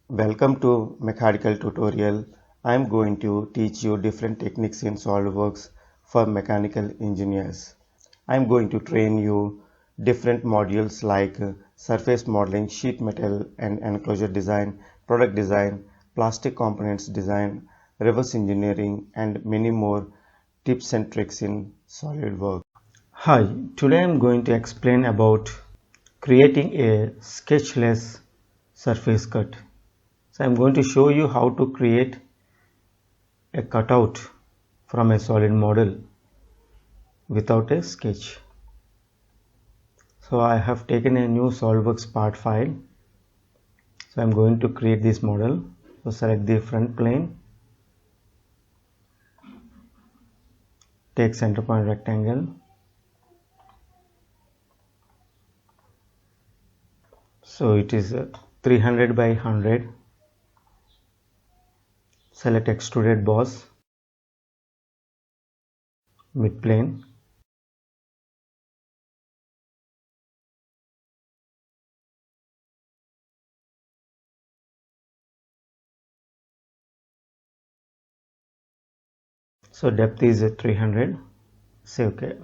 Welcome to mechanical tutorial. I am going to teach you different techniques in SolidWorks for mechanical engineers. I am going to train you different modules like surface modeling, sheet metal and enclosure design, product design, plastic components design, reverse engineering and many more tips and tricks in SolidWorks. Hi, today I am going to explain about creating a sketchless surface cut. So I'm going to show you how to create a cutout from a solid model without a sketch. So I have taken a new SolidWorks part file. So I'm going to create this model. So select the front plane, take center point rectangle. So it is 300 by 100. Select extruded boss, mid plane. So depth is 300. Say OK.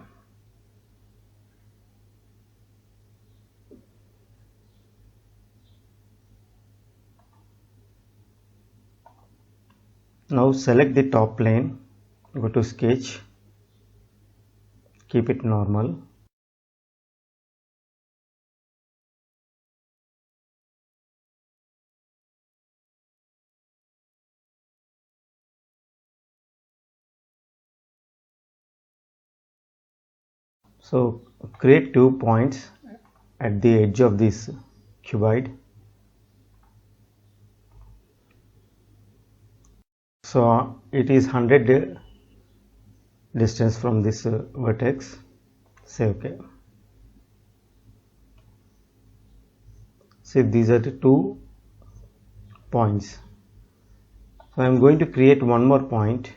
Now select the top plane, go to sketch, keep it normal. So create 2 points at the edge of this cuboid. So it is 100 distance from this vertex. Say OK. See, these are the 2 points. So I am going to create one more point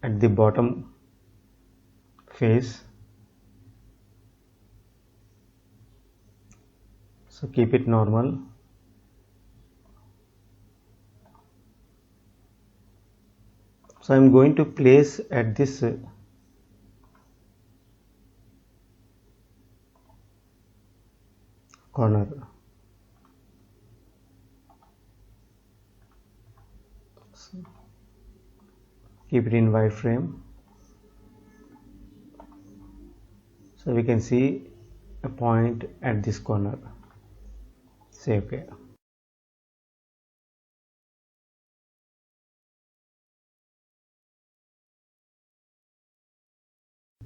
at the bottom face. So keep it normal. So I am going to place at this corner. So keep it in wireframe. So we can see a point at this corner. Say OK.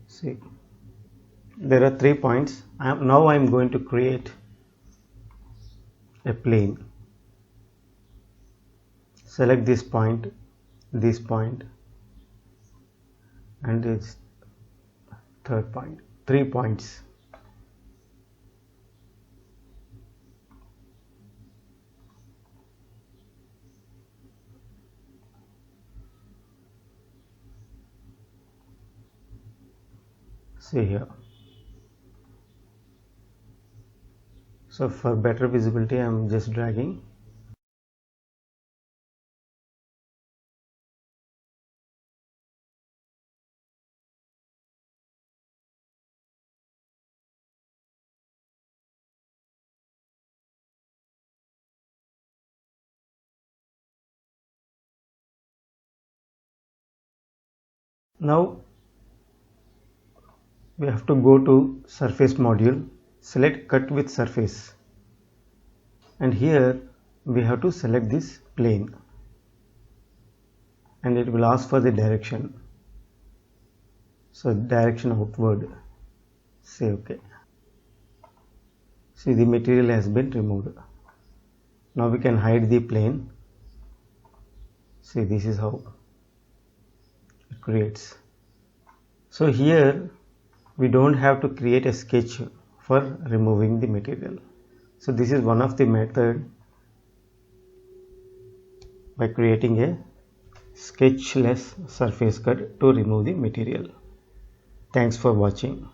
See, there are 3 points. Now I am going to create a plane. Select this point, and its third point. 3 points. See here. So for better visibility I am just dragging. Now we have to go to surface module, select cut with surface, and here we have to select this plane, and it will ask for the direction. So direction outward. Say OK. See, the material has been removed. Now we can hide the plane. See, this is how it creates. So here we don't have to create a sketch for removing the material. So this is one of the method by creating a sketchless surface cut to remove the material. Thanks for watching.